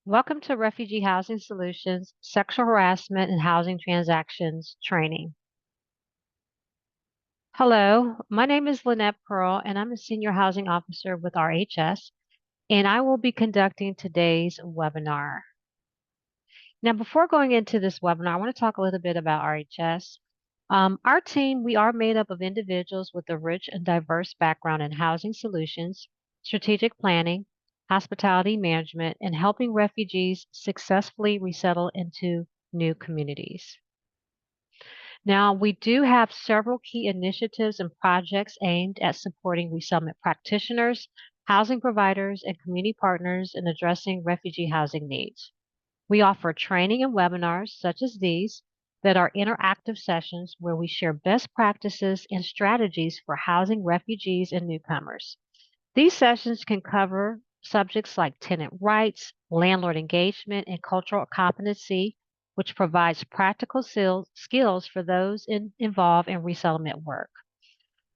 Welcome to Refugee Housing Solutions Sexual Harassment and Housing Transactions Training. Hello, my name is Lynette Pearl, and I'm a Senior Housing Officer with RHS, and I will be conducting today's webinar. Now, before going into this webinar, I want to talk a little bit about RHS. Our team, we are made up of individuals with a rich and diverse background in housing solutions, strategic planning, hospitality management, and helping refugees successfully resettle into new communities. Now, we do have several key initiatives and projects aimed at supporting resettlement practitioners, housing providers, and community partners in addressing refugee housing needs. We offer training and webinars such as these that are interactive sessions where we share best practices and strategies for housing refugees and newcomers. These sessions can cover subjects like tenant rights, landlord engagement, and cultural competency, which provides practical skills for those involved in resettlement work.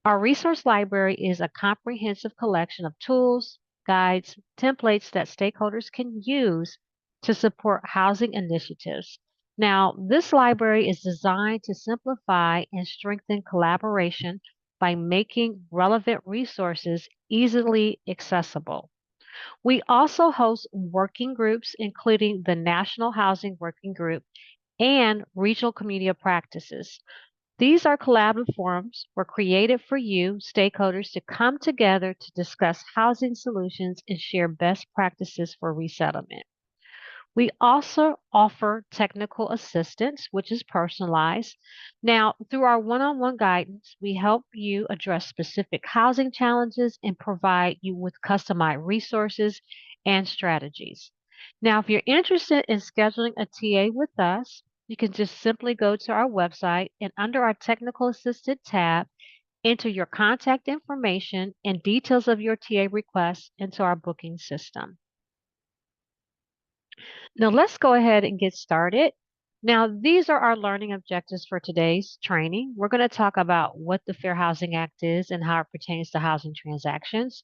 Our resource library is a comprehensive collection of tools, guides, templates that stakeholders can use to support housing initiatives. Now, this library is designed to simplify and strengthen collaboration by making relevant resources easily accessible. We also host working groups, including the National Housing Working Group and Regional Community of Practices. These are collaborative forums were created for you, stakeholders, to come together to discuss housing solutions and share best practices for resettlement. We also offer technical assistance, which is personalized. Now, through our one on one guidance, we help you address specific housing challenges and provide you with customized resources and strategies. Now, if you're interested in scheduling a TA with us, you can just simply go to our website and under our technical assistant tab, enter your contact information and details of your TA request into our booking system. Now let's go ahead and get started. Now, these are our learning objectives for today's training. We're going to talk about what the Fair Housing Act is and how it pertains to housing transactions.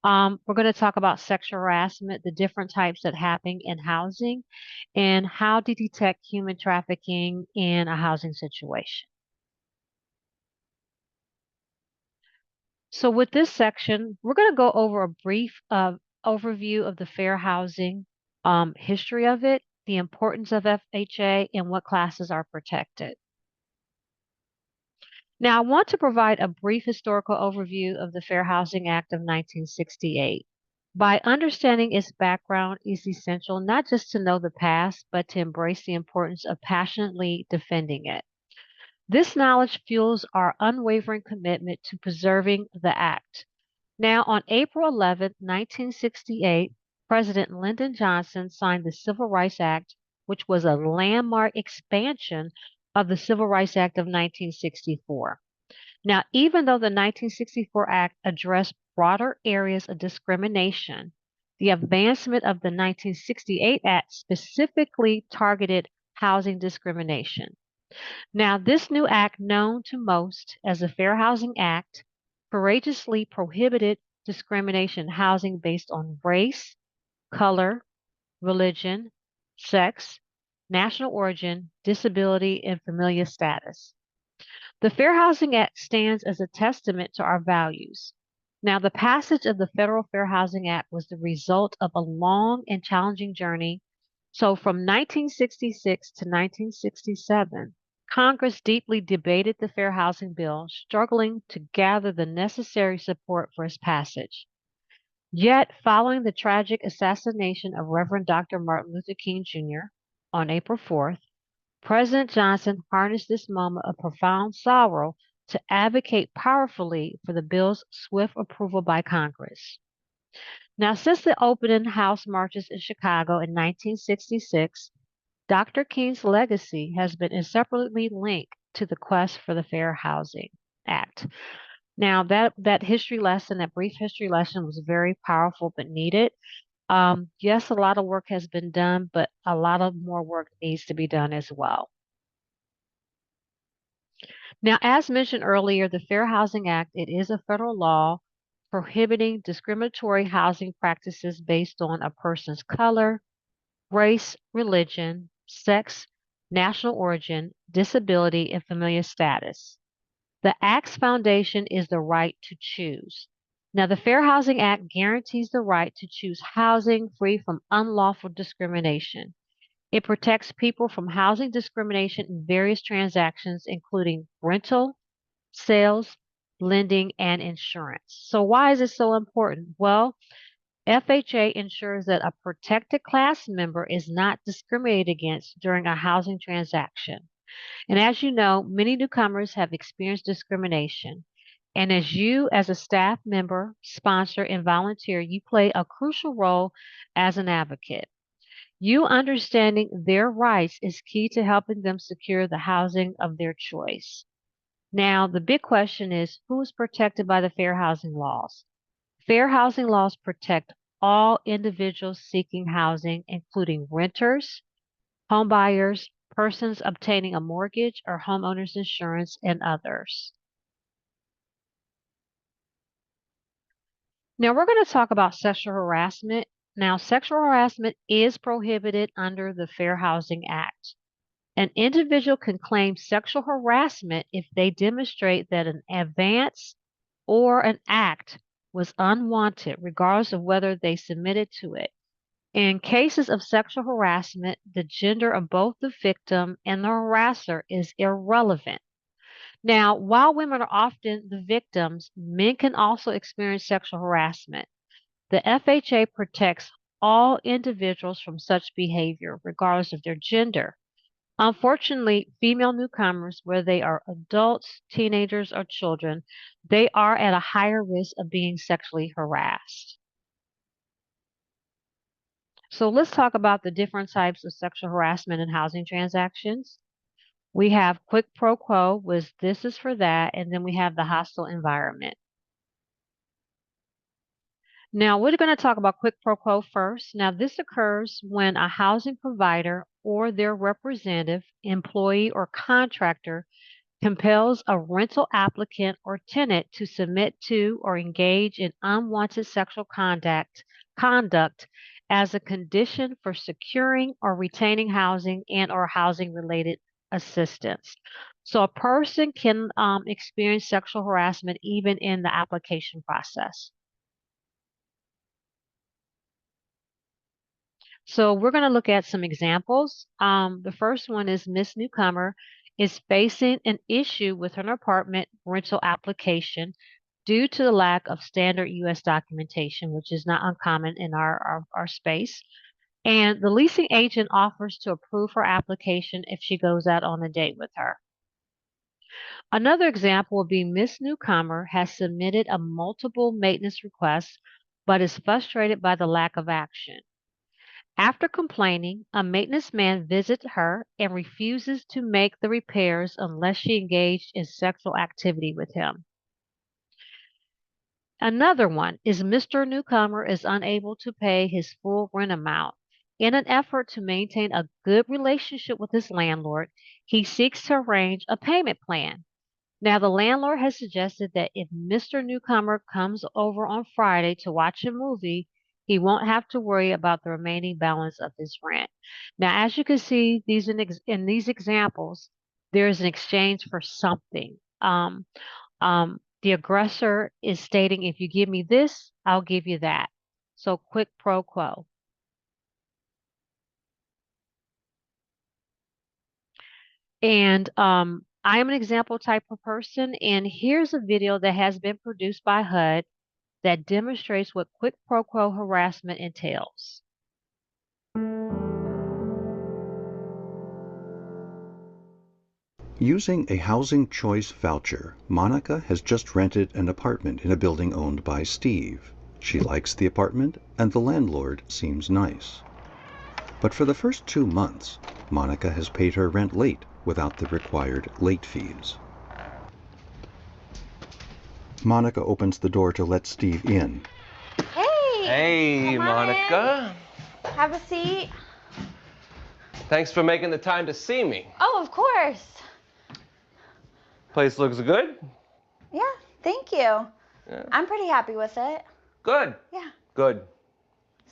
We're going to talk about sexual harassment, the different types that happen in housing, and how to detect human trafficking in a housing situation. So with this section, we're going to go over a brief overview of the fair housing history of it, the importance of FHA, and what classes are protected. Now, I want to provide a brief historical overview of the Fair Housing Act of 1968. By understanding its background is essential not just to know the past, but to embrace the importance of passionately defending it. This knowledge fuels our unwavering commitment to preserving the Act. Now, on April 11, 1968, President Lyndon Johnson signed the Civil Rights Act, which was a landmark expansion of the Civil Rights Act of 1964. Now, even though the 1964 Act addressed broader areas of discrimination, the advancement of the 1968 Act specifically targeted housing discrimination. Now, this new act, known to most as the Fair Housing Act, courageously prohibited discrimination in housing based on race, color, religion, sex, national origin, disability, and familial status. The Fair Housing Act stands as a testament to our values. Now, the passage of the Federal Fair Housing Act was the result of a long and challenging journey. So, from 1966 to 1967, Congress deeply debated the Fair Housing Bill, struggling to gather the necessary support for its passage. Yet, following the tragic assassination of Reverend Dr. Martin Luther King Jr. on April 4th, President Johnson harnessed this moment of profound sorrow to advocate powerfully for the bill's swift approval by Congress. Now, since the opening house marches in Chicago in 1966, Dr. King's legacy has been inseparably linked to the quest for the Fair Housing Act. Now, that history lesson, that brief history lesson, was very powerful but needed. Yes, a lot of work has been done, but a lot of more work needs to be done as well. Now, as mentioned earlier, the Fair Housing Act, it is a federal law prohibiting discriminatory housing practices based on a person's color, race, religion, sex, national origin, disability, and familial status. The Act's foundation is the right to choose. Now, the Fair Housing Act guarantees the right to choose housing free from unlawful discrimination. It protects people from housing discrimination in various transactions, including rental, sales, lending, and insurance. So, why is it so important? Well, FHA ensures that a protected class member is not discriminated against during a housing transaction. And as you know, many newcomers have experienced discrimination. And as a staff member, sponsor, and volunteer, you play a crucial role as an advocate. You understanding their rights is key to helping them secure the housing of their choice. Now, the big question is who is protected by the fair housing laws? Fair housing laws protect all individuals seeking housing, including renters, homebuyers, persons obtaining a mortgage or homeowners insurance, and others. Now, we're going to talk about sexual harassment. Now, sexual harassment is prohibited under the Fair Housing Act. An individual can claim sexual harassment if they demonstrate that an advance or an act was unwanted, regardless of whether they submitted to it. In cases of sexual harassment, the gender of both the victim and the harasser is irrelevant. Now, while women are often the victims, men can also experience sexual harassment. The FHA protects all individuals from such behavior, regardless of their gender. Unfortunately, female newcomers, whether they are adults, teenagers, or children, they are at a higher risk of being sexually harassed. So let's talk about the different types of sexual harassment in housing transactions. We have quid pro quo, was this is for that, and then we have the hostile environment. Now, we're going to talk about quid pro quo first. Now, this occurs when a housing provider or their representative, employee, or contractor compels a rental applicant or tenant to submit to or engage in unwanted sexual conduct as a condition for securing or retaining housing and or housing related assistance. So a person can experience sexual harassment even in the application process. So we're going to look at some examples. The first one is Miss Newcomer is facing an issue with her apartment rental application due to the lack of standard U.S. documentation, which is not uncommon in our space. And the leasing agent offers to approve her application if she goes out on a date with her. Another example would be Miss Newcomer has submitted a multiple maintenance request, but is frustrated by the lack of action. After complaining, a maintenance man visits her and refuses to make the repairs unless she engaged in sexual activity with him. Another one is Mr. Newcomer is unable to pay his full rent amount. In an effort to maintain a good relationship with his landlord, he seeks to arrange a payment plan. Now, the landlord has suggested that if Mr. Newcomer comes over on Friday to watch a movie, he won't have to worry about the remaining balance of his rent. Now, as you can see, in these examples, there is an exchange for something. The aggressor is stating, if you give me this, I'll give you that. So, quid pro quo. And I am an example type of person, and here's a video that has been produced by HUD that demonstrates what quid pro quo harassment entails. Using a housing choice voucher, Monica has just rented an apartment in a building owned by Steve. She likes the apartment, and the landlord seems nice. But for the first 2 months, Monica has paid her rent late without the required late fees. Monica opens the door to let Steve in. Hey! Hey, come on Monica. in. Have a seat. Thanks for making the time to see me. Oh, of course. Place looks good. Yeah, thank you. Yeah. I'm pretty happy with it. Good. Yeah. Good.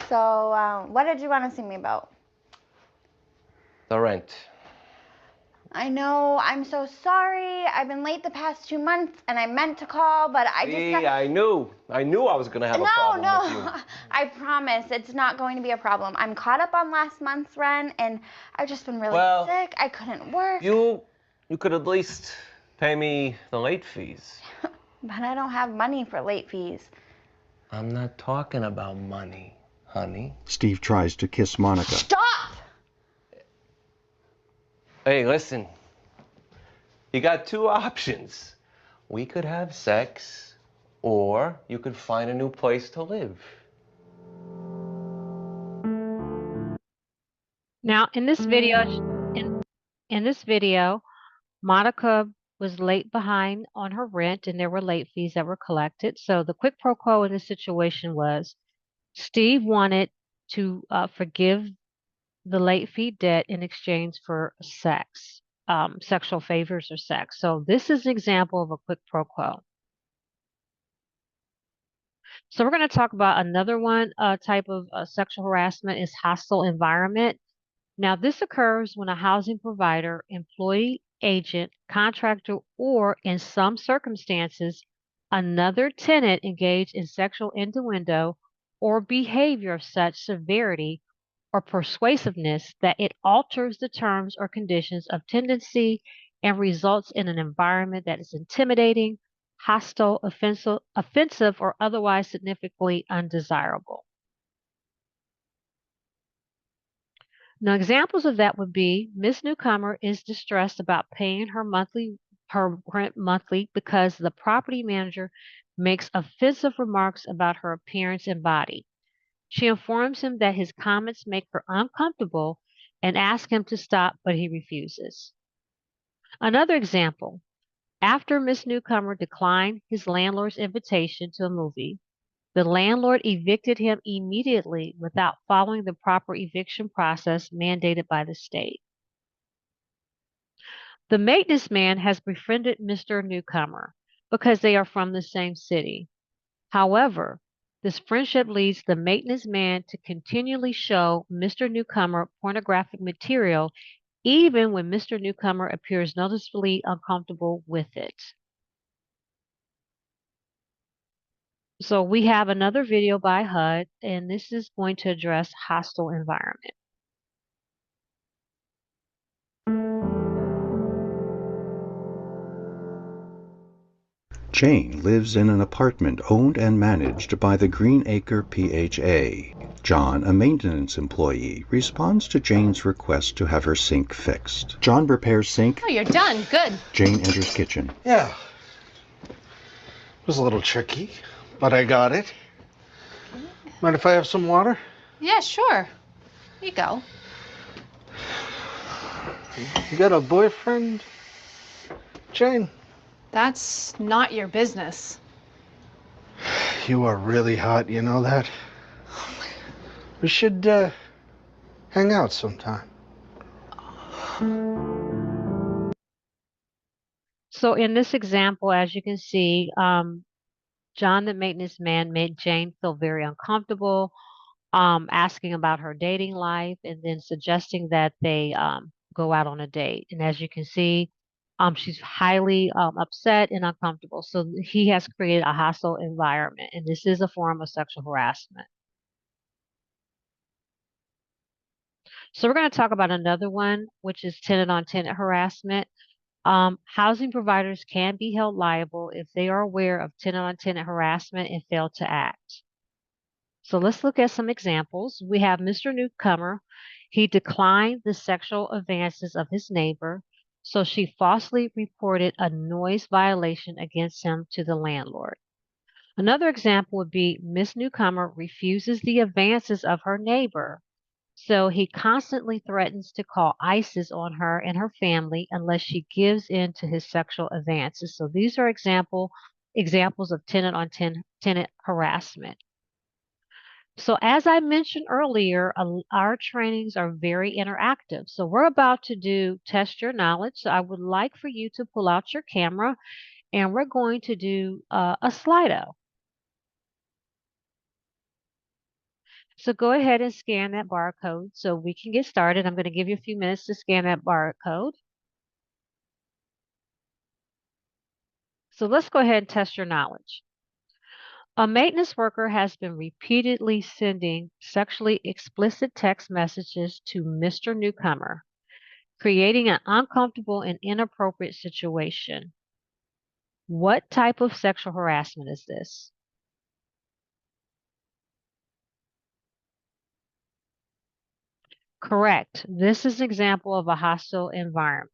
So, what did you want to see me about? The rent. I know, I'm so sorry. I've been late the past 2 months and I meant to call, but I just See, got... I knew I was gonna have a problem with you. No, I promise it's not going to be a problem. I'm caught up on last month's rent and I've just been really sick. I couldn't work. You could at least pay me the late fees. But I don't have money for late fees. I'm not talking about money, honey. Steve tries to kiss Monica. Stop! Hey, listen. You got two options. We could have sex, or you could find a new place to live. Now, in this video, Monica was late behind on her rent, and there were late fees that were collected. So the quid pro quo in this situation was Steve wanted to forgive the late fee debt in exchange for sex, sexual favors or sex. So this is an example of a quid pro quo. So we're going to talk about another one type of sexual harassment is hostile environment. Now, this occurs when a housing provider, employee, agent, contractor, or in some circumstances, another tenant engaged in sexual innuendo or behavior of such severity or persuasiveness that it alters the terms or conditions of tenancy and results in an environment that is intimidating, hostile, offensive, or otherwise significantly undesirable. Now, examples of that would be Miss Newcomer is distressed about paying her rent monthly because the property manager makes offensive remarks about her appearance and body. She informs him that his comments make her uncomfortable and asks him to stop, but he refuses. Another example, after Miss Newcomer declined his landlord's invitation to a movie, the landlord evicted him immediately without following the proper eviction process mandated by the state. The maintenance man has befriended Mr. Newcomer because they are from the same city. However, this friendship leads the maintenance man to continually show Mr. Newcomer pornographic material even when Mr. Newcomer appears noticeably uncomfortable with it. So we have another video by HUD, and this is going to address hostile environment. Jane lives in an apartment owned and managed by the Greenacre PHA. John, a maintenance employee, responds to Jane's request to have her sink fixed. John repairs sink. Oh, you're done. Good. Jane enters kitchen. Yeah. It was a little tricky, but I got it. Mind if I have some water? Yeah, sure. Here you go. You got a boyfriend, Jane? That's not your business. You are really hot, you know that? We should hang out sometime. So in this example, as you can see, John, the maintenance man, made Jane feel very uncomfortable, asking about her dating life and then suggesting that they go out on a date. And as you can see, she's highly upset and uncomfortable. So he has created a hostile environment, and this is a form of sexual harassment. So we're going to talk about another one, which is tenant-on-tenant harassment. Housing providers can be held liable if they are aware of tenant-on-tenant harassment and fail to act. So let's look at some examples. We have Mr. Newcomer. He declined the sexual advances of his neighbor, so she falsely reported a noise violation against him to the landlord. Another example would be Miss Newcomer refuses the advances of her neighbor, so he constantly threatens to call ISIS on her and her family unless she gives in to his sexual advances. So these are examples of tenant-on-tenant harassment. So as I mentioned earlier, our trainings are very interactive. So we're about to do test your knowledge. So I would like for you to pull out your camera and we're going to do a Slido. So go ahead and scan that barcode so we can get started. I'm going to give you a few minutes to scan that barcode. So let's go ahead and test your knowledge. A maintenance worker has been repeatedly sending sexually explicit text messages to Mr. Newcomer, creating an uncomfortable and inappropriate situation. What type of sexual harassment is this? Correct. This is an example of a hostile environment.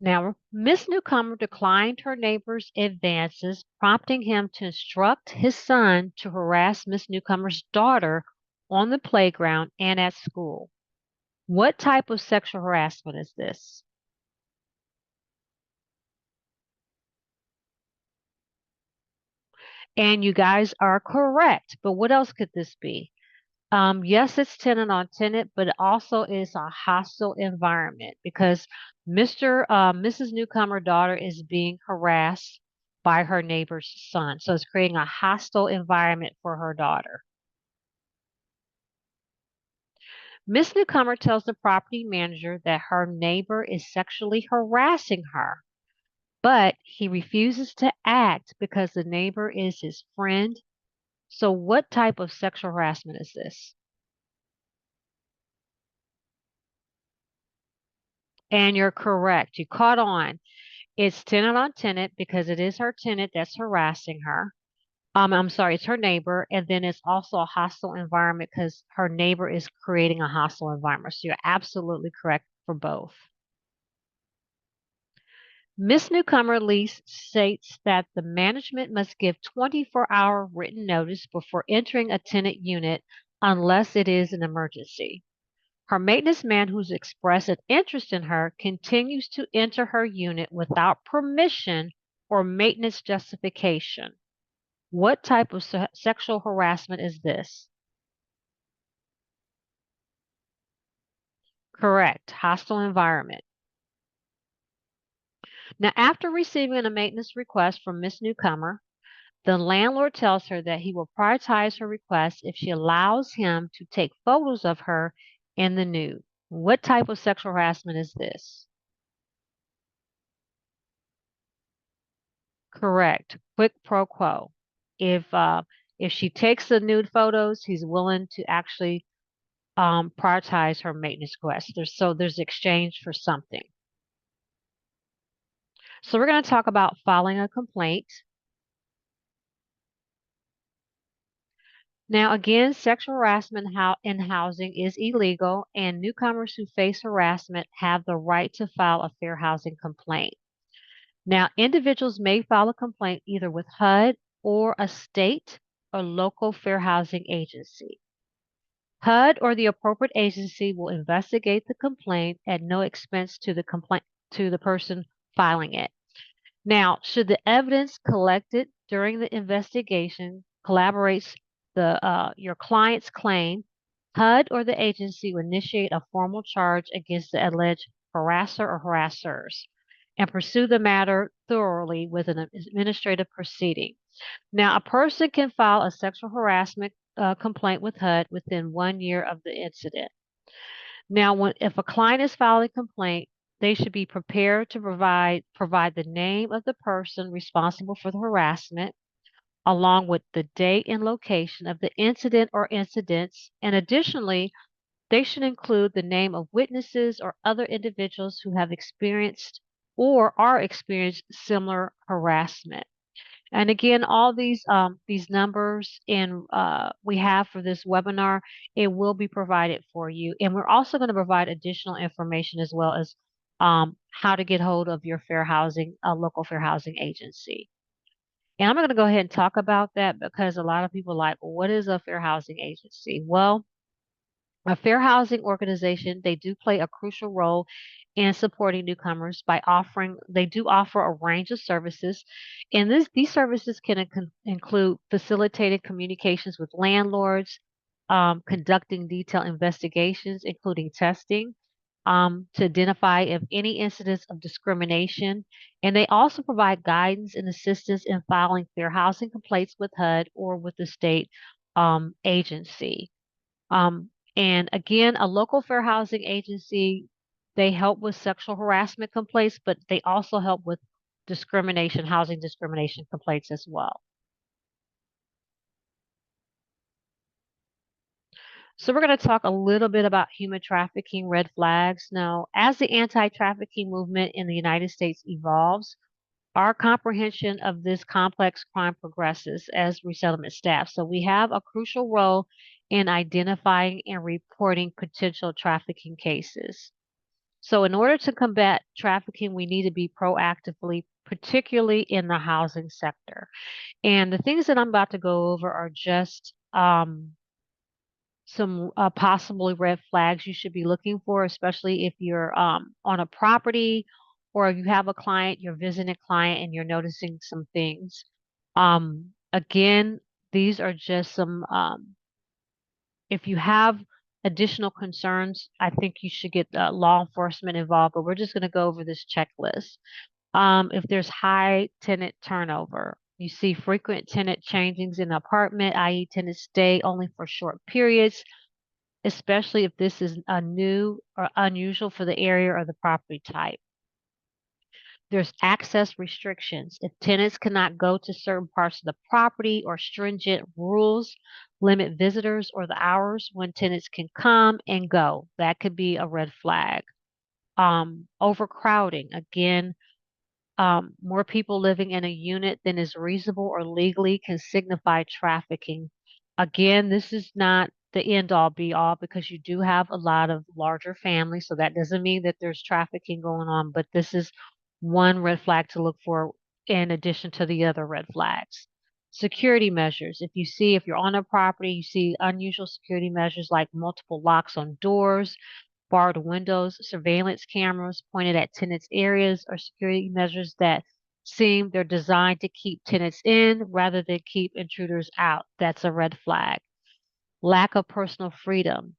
Now, Miss Newcomer declined her neighbor's advances, prompting him to instruct his son to harass Miss Newcomer's daughter on the playground and at school. What type of sexual harassment is this? And you guys are correct, but what else could this be? Yes, it's tenant on tenant, but it also is a hostile environment because Mrs. Newcomer daughter is being harassed by her neighbor's son. So it's creating a hostile environment for her daughter. Miss Newcomer tells the property manager that her neighbor is sexually harassing her, but he refuses to act because the neighbor is his friend. So what type of sexual harassment is this? And you're correct. You caught on. It's tenant on tenant because it is her tenant that's harassing her. I'm sorry, it's her neighbor, and then it's also a hostile environment because her neighbor is creating a hostile environment. So you're absolutely correct for both. Miss Newcomer lease states that the management must give 24-hour written notice before entering a tenant unit unless it is an emergency. Her maintenance man, who's expressed an interest in her, continues to enter her unit without permission or maintenance justification. What type of sexual harassment is this? Correct. Hostile environment. Now, after receiving a maintenance request from Miss Newcomer, the landlord tells her that he will prioritize her request if she allows him to take photos of her in the nude. What type of sexual harassment is this? Correct. Quid pro quo. If she takes the nude photos, he's willing to actually prioritize her maintenance request. There's exchange for something. So we're going to talk about filing a complaint. Now, again, sexual harassment in housing is illegal, and newcomers who face harassment have the right to file a fair housing complaint. Now, individuals may file a complaint either with HUD or a state or local fair housing agency. HUD or the appropriate agency will investigate the complaint at no expense to the person filing it. Now, should the evidence collected during the investigation corroborates your client's claim, HUD or the agency will initiate a formal charge against the alleged harasser or harassers and pursue the matter thoroughly with an administrative proceeding. Now, a person can file a sexual harassment complaint with HUD within 1 year of the incident. Now, if a client is filing a complaint, they should be prepared to provide the name of the person responsible for the harassment, along with the date and location of the incident or incidents. And additionally, they should include the name of witnesses or other individuals who have experienced or are experiencing similar harassment. And again, all these numbers and we have for this webinar, it will be provided for you. And we're also going to provide additional information as well as how to get hold of your local fair housing agency. And I'm going to go ahead and talk about that because a lot of people are like, well, what is a fair housing agency? Well, a fair housing organization, they do play a crucial role in supporting newcomers by they do offer a range of services. And these services can include facilitated communications with landlords, conducting detailed investigations, including testing, to identify if any incidents of discrimination. And they also provide guidance and assistance in filing fair housing complaints with HUD or with the state agency. And again, a local fair housing agency, they help with sexual harassment complaints, but they also help with discrimination, housing discrimination complaints as well. So we're going to talk a little bit about human trafficking red flags. Now, as the anti-trafficking movement in the United States evolves, our comprehension of this complex crime progresses as resettlement staff. So we have a crucial role in identifying and reporting potential trafficking cases. So in order to combat trafficking, we need to be proactively, particularly in the housing sector. And the things that I'm about to go over are just some possibly red flags you should be looking for, especially if you're on a property or you have a client, you're visiting a client and you're noticing some things. Again, these are just some, if you have additional concerns, I think you should get law enforcement involved, but we're just going to go over this checklist. If there's high tenant turnover, you see frequent tenant changings in the apartment, i.e. tenants stay only for short periods, especially if this is a new or unusual for the area or the property type. There's access restrictions. If tenants cannot go to certain parts of the property or stringent rules limit visitors or the hours when tenants can come and go, that could be a red flag. Overcrowding. Again, more people living in a unit than is reasonable or legally can signify trafficking. Again, this is not the end all be all because you do have a lot of larger families, so that doesn't mean that there's trafficking going on, but this is one red flag to look for in addition to the other red flags. Security measures. If you're on a property, you see unusual security measures like multiple locks on doors, barred windows, surveillance cameras pointed at tenants' areas, or security measures that seem they're designed to keep tenants in rather than keep intruders out. That's a red flag. Lack of personal freedom.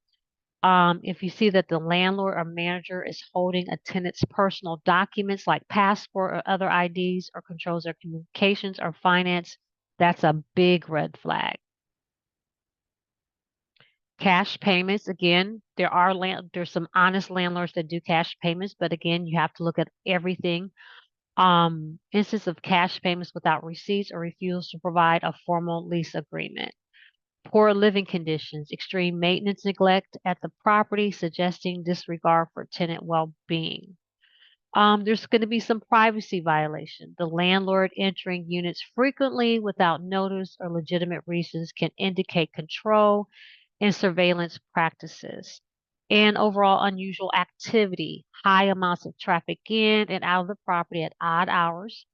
If you see that the landlord or manager is holding a tenant's personal documents like passport or other IDs or controls their communications or finance, that's a big red flag. Cash payments, again, there's some honest landlords that do cash payments, but again, you have to look at everything. Instance of cash payments without receipts or refusal to provide a formal lease agreement. Poor living conditions, extreme maintenance neglect at the property, suggesting disregard for tenant well-being. There's going to be some privacy violation. The landlord entering units frequently without notice or legitimate reasons can indicate control and surveillance practices. And overall unusual activity, high amounts of traffic in and out of the property at odd hours,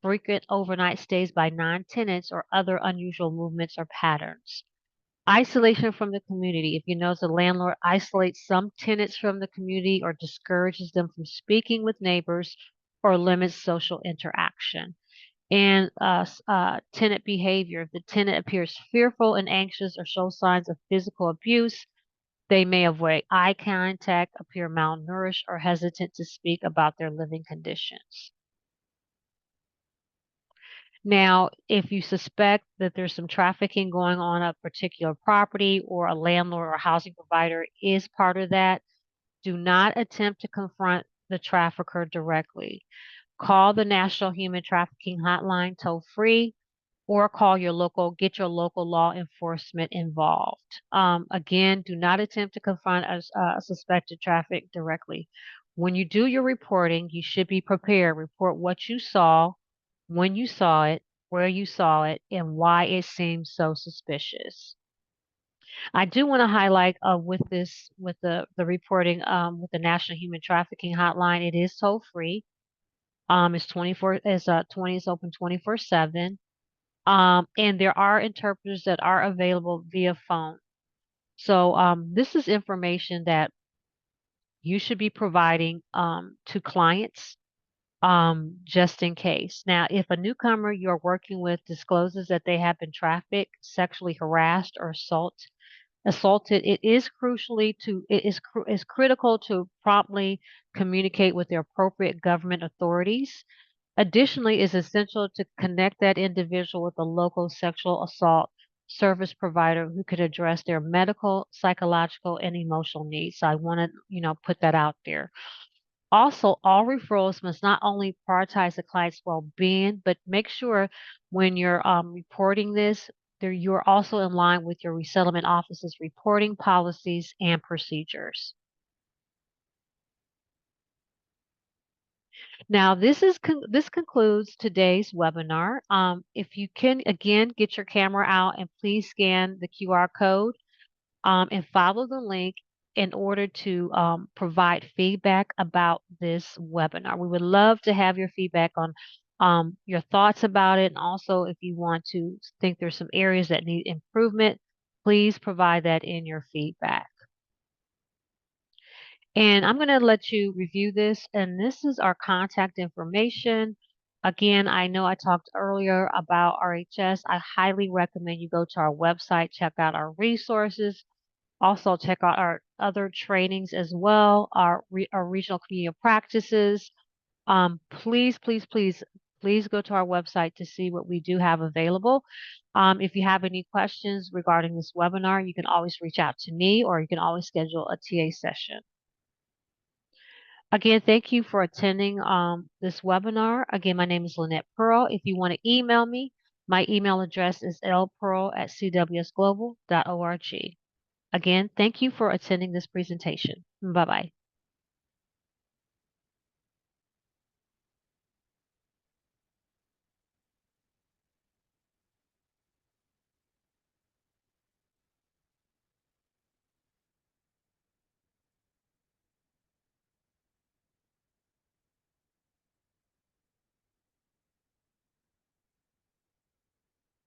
frequent overnight stays by non-tenants or other unusual movements or patterns. Isolation from the community. If you notice the landlord isolates some tenants from the community or discourages them from speaking with neighbors or limits social interaction. And tenant behavior. If the tenant appears fearful and anxious or shows signs of physical abuse, they may avoid eye contact, appear malnourished, or hesitant to speak about their living conditions. Now, if you suspect that there's some trafficking going on a particular property or a landlord or housing provider is part of that, do not attempt to confront the trafficker directly. Call the National Human Trafficking Hotline toll free or get your local law enforcement involved. Again, do not attempt to confront a suspected traffic directly. When you do your reporting, you should be prepared. Report what you saw, when you saw it, where you saw it, and why it seems so suspicious. I do want to highlight with the reporting with the National Human Trafficking Hotline, it is toll free. It's open 24/7. And there are interpreters that are available via phone. So this is information that you should be providing to clients just in case. Now, if a newcomer you're working with discloses that they have been trafficked, sexually harassed, or assaulted assaulted, it is critical to promptly communicate with the appropriate government authorities. Additionally, it's essential to connect that individual with a local sexual assault service provider who could address their medical, psychological, and emotional needs. So I want to, put that out there. Also, all referrals must not only prioritize the client's well-being, but make sure when you're reporting this, you're also in line with your resettlement office's reporting policies and procedures. Now, this concludes today's webinar. If you can, again, get your camera out and please scan the QR code and follow the link in order to provide feedback about this webinar. We would love to have your feedback on your thoughts about it, and also if you want to think there's some areas that need improvement, please provide that in your feedback. And I'm going to let you review this, and this is our contact information. Again, I know I talked earlier about RHS. I highly recommend you go to our website, check out our resources. Also, check out our other trainings as well, our regional community practices. Please, please, please, please go to our website to see what we do have available. If you have any questions regarding this webinar, you can always reach out to me, or you can always schedule a TA session. Again, thank you for attending this webinar. Again, my name is Lynette Pearl. If you want to email me, my email address is lpearl@cwsglobal.org. Again, thank you for attending this presentation. Bye-bye.